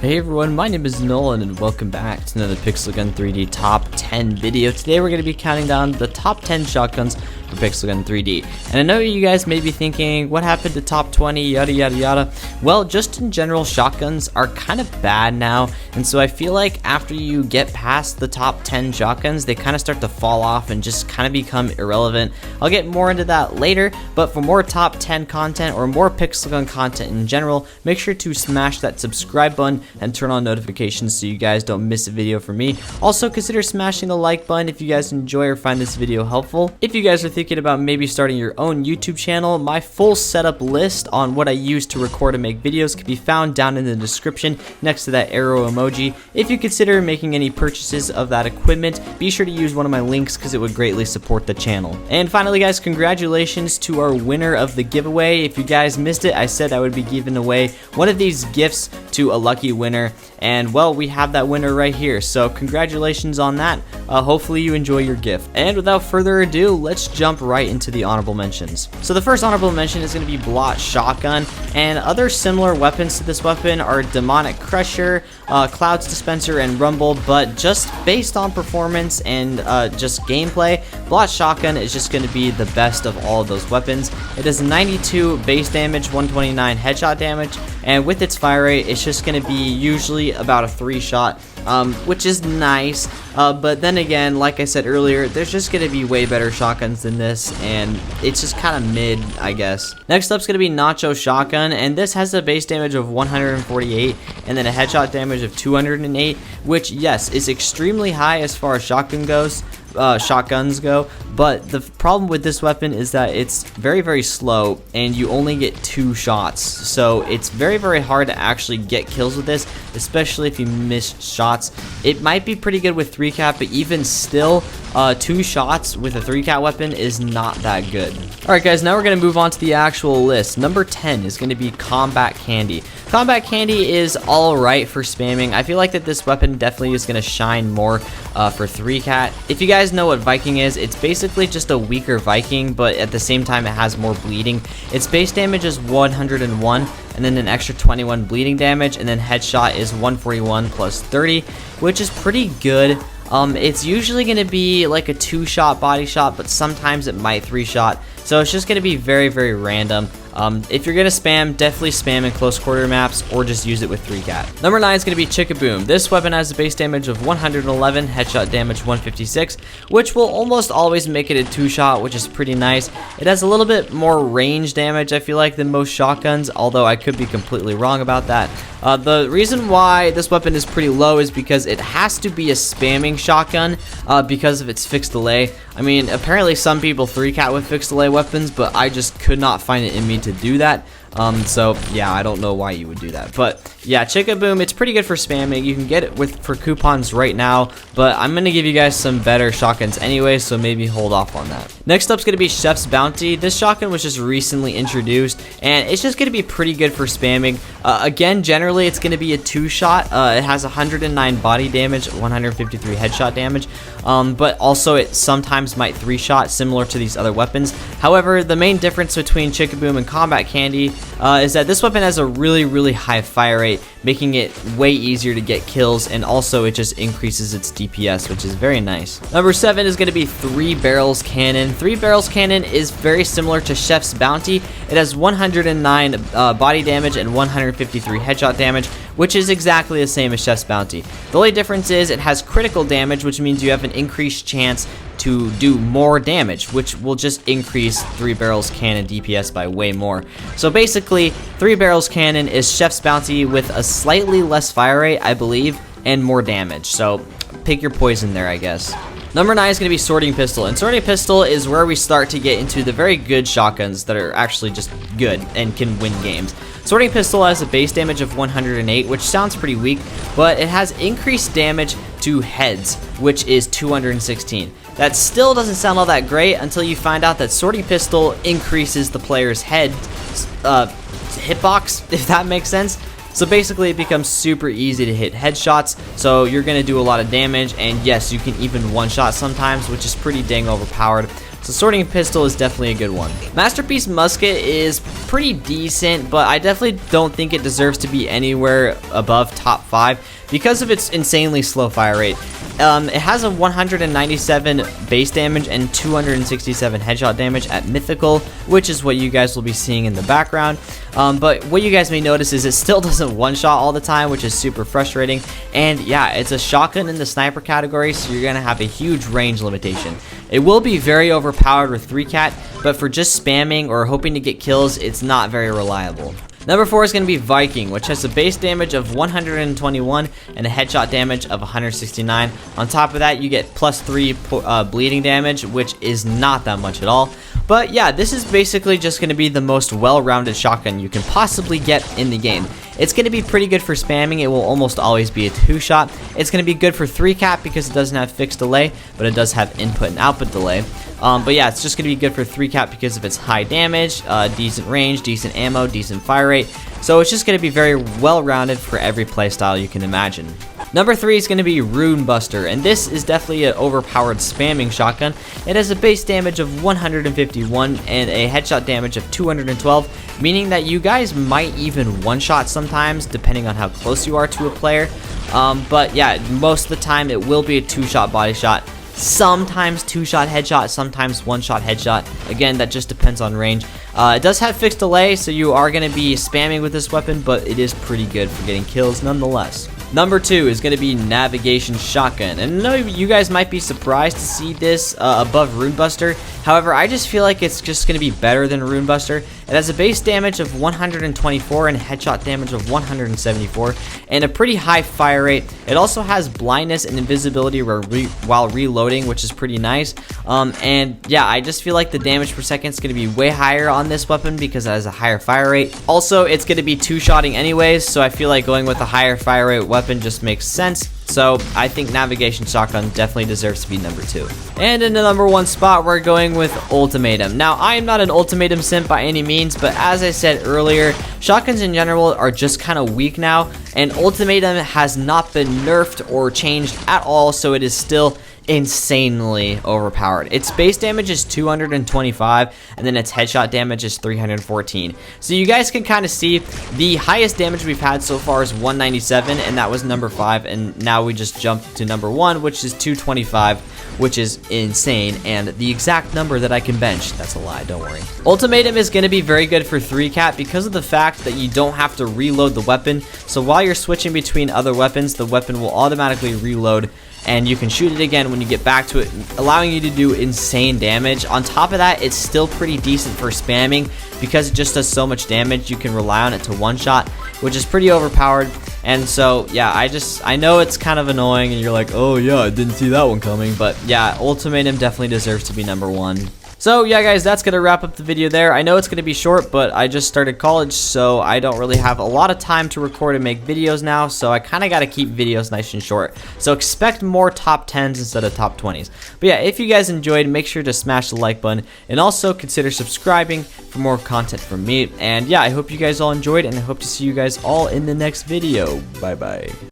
Hey everyone, my name is Nolan and welcome back to another Pixel Gun 3D Top 10 video. Today we're going to be counting down the top 10 shotguns for Pixel Gun 3D. And I know you guys may be thinking, what happened to top 20, yada yada yada. Well, just in general, shotguns are kind of bad now. And so I feel like after you get past the top 10 shotguns, they kind of start to fall off and just kind of become irrelevant. I'll get more into that later, but for more top 10 content or more Pixel Gun content in general, make sure to smash that subscribe button and turn on notifications so you guys don't miss a video from me. Also, consider smashing the like button if you guys enjoy or find this video helpful. If you guys are thinking about maybe starting your own YouTube channel, my full setup list on what I use to record and make videos can be found down in the description next to that arrow emoji. If you consider making any purchases of that equipment, be sure to use one of my links because it would greatly support the channel. And finally guys, congratulations to our winner of the giveaway. If you guys missed it, I said I would be giving away one of these gifts to a lucky winner, and well, we have that winner right here, so congratulations on that. Hopefully you enjoy your gift. And without further ado, let's jump right into the honorable mentions. So the first honorable mention is going to be Blot Shotgun, and other similar weapons to this weapon are Demonic Crusher, Clouds Dispenser, and Rumble, but just based on performance and just gameplay, Blot Shotgun is just going to be the best of all of those weapons. It does 92 base damage, 129 headshot damage, and with its fire rate, it's just going to be usually about a 3-shot, which is nice, but then again, like I said earlier, there's just going to be way better shotguns than this, and it's just kind of mid, I guess. Next up is going to be Nacho Shotgun, and this has a base damage of 148 and then a headshot damage of 208, which, yes, is extremely high as far as shotguns go, but the problem with this weapon is that it's very slow and you only get 2 shots, so it's very hard to actually get kills with this, especially if you miss shots. It might be pretty good with 3-cat, but even still, 2 shots with a 3-cat weapon is not that good. Alright guys, now we're going to move on to the actual list. Number 10 is going to be Combat Candy. Combat Candy is alright for spamming. I feel like that this weapon definitely is going to shine more for 3-cat. If you guys know what Viking is, it's basically just a weaker Viking, but at the same time it has more bleeding. Its base damage is 101 and then an extra 21 bleeding damage, and then headshot is 141 plus 30, which is pretty good. It's usually going to be like a 2-shot body shot, but sometimes it might 3-shot, so it's just going to be very random. If you're going to spam, definitely spam in close quarter maps or just use it with 3-cat. Number 9 is going to be Chickaboom. This weapon has a base damage of 111, headshot damage 156, which will almost always make it a 2-shot, which is pretty nice. It has a little bit more range damage, I feel like, than most shotguns, although I could be completely wrong about that. The reason why this weapon is pretty low is because it has to be a spamming shotgun because of its fixed delay. I mean, apparently some people 3-cat with fixed delay weapons, but I just could not find it in me to do that. So yeah, I don't know why you would do that, but yeah, Chickaboom, it's pretty good for spamming. You can get it for coupons right now, but I'm gonna give you guys some better shotguns anyway, so maybe hold off on that. Next up is gonna be Chef's Bounty. This shotgun was just recently introduced, and it's just gonna be pretty good for spamming. Again, generally it's gonna be a 2-shot. It has 109 body damage, 153 headshot damage, but also it sometimes might 3-shot, similar to these other weapons. However, the main difference between Chickaboom and Combat Candy is that this weapon has a really high fire rate, making it way easier to get kills, and also it just increases its DPS, which is very nice. Number 7 is going to be 3 Barrels Cannon. 3 Barrels Cannon is very similar to Chef's Bounty. It has 109 body damage and 153 headshot damage, which is exactly the same as Chef's Bounty. The only difference is it has critical damage, which means you have an increased chance to do more damage, which will just increase 3 Barrels Cannon DPS by way more. So basically, 3 Barrels Cannon is Chef's Bounty with a slightly less fire rate, I believe, and more damage. So pick your poison there, I guess. Number 9 is going to be Sorting Pistol, and Sorting Pistol is where we start to get into the very good shotguns that are actually just good and can win games. Sorting Pistol has a base damage of 108, which sounds pretty weak, but it has increased damage to heads, which is 216. That still doesn't sound all that great until you find out that Sorting Pistol increases the player's head hitbox, if that makes sense. So basically it becomes super easy to hit headshots, so you're going to do a lot of damage, and yes, you can even one-shot sometimes, which is pretty dang overpowered. So sorting pistol is definitely a good one. Masterpiece musket is pretty decent, but I definitely don't think it deserves to be anywhere above top 5 because of its insanely slow fire rate. It has a 197 base damage and 267 headshot damage at mythical, which is what you guys will be seeing in the background. But what you guys may notice is it still doesn't one-shot all the time, which is super frustrating. And yeah, it's a shotgun in the sniper category, so you're gonna have a huge range limitation. It will be very overpowered with 3-cat, but for just spamming or hoping to get kills, it's not very reliable. Number 4 is going to be Viking, which has a base damage of 121 and a headshot damage of 169. On top of that, you get plus 3 bleeding damage, which is not that much at all. But yeah, this is basically just going to be the most well-rounded shotgun you can possibly get in the game. It's going to be pretty good for spamming. It will almost always be a 2-shot. It's going to be good for 3-cat because it doesn't have fixed delay, but it does have input and output delay. But yeah, it's just going to be good for 3-cat because of its high damage, decent range, decent ammo, decent fire rate. So it's just going to be very well-rounded for every playstyle you can imagine. Number 3 is going to be Rune Buster, and this is definitely an overpowered spamming shotgun. It has a base damage of 151 and a headshot damage of 212, meaning that you guys might even one-shot sometimes, depending on how close you are to a player. But yeah, most of the time it will be a 2-shot body shot. Sometimes 2-shot headshot, sometimes 1-shot headshot. Again, that just depends on range. It does have fixed delay, so you are going to be spamming with this weapon, but it is pretty good for getting kills nonetheless. Number 2 is going to be Navigation Shotgun, and I know you guys might be surprised to see this above Rune Buster. However, I just feel like it's just going to be better than Rune Buster. It has a base damage of 124 and a headshot damage of 174, and a pretty high fire rate. It also has blindness and invisibility while reloading, which is pretty nice. And yeah, I just feel like the damage per second is going to be way higher on this weapon because it has a higher fire rate. Also, it's going to be 2-shotting anyways, so I feel like going with a higher fire rate weapon just makes sense. So I think Navigation Shotgun definitely deserves to be number 2. And in the number 1 spot, we're going with Ultimatum. Now, I am not an Ultimatum simp by any means, but as I said earlier, shotguns in general are just kind of weak now, and Ultimatum has not been nerfed or changed at all, so it is still insanely overpowered. Its base damage is 225, and then its headshot damage is 314. So you guys can kind of see the highest damage we've had so far is 197, and that was number 5, and now we just jumped to number 1, which is 225, which is insane, and the exact number that I can bench. That's a lie, don't worry. Ultimatum is going to be very good for 3-cat because of the fact that you don't have to reload the weapon, so while you're switching between other weapons, the weapon will automatically reload, and you can shoot it again when you get back to it, allowing you to do insane damage. On top of that, it's still pretty decent for spamming because it just does so much damage. You can rely on it to one-shot, which is pretty overpowered. And so yeah, I know it's kind of annoying and you're like, oh yeah, I didn't see that one coming, but yeah, Ultimatum definitely deserves to be number 1. So yeah guys, that's going to wrap up the video there. I know it's going to be short, but I just started college, so I don't really have a lot of time to record and make videos now, so I kind of got to keep videos nice and short. So expect more top 10s instead of top 20s. But yeah, if you guys enjoyed, make sure to smash the like button, and also consider subscribing for more content from me. And yeah, I hope you guys all enjoyed, and I hope to see you guys all in the next video. Bye bye.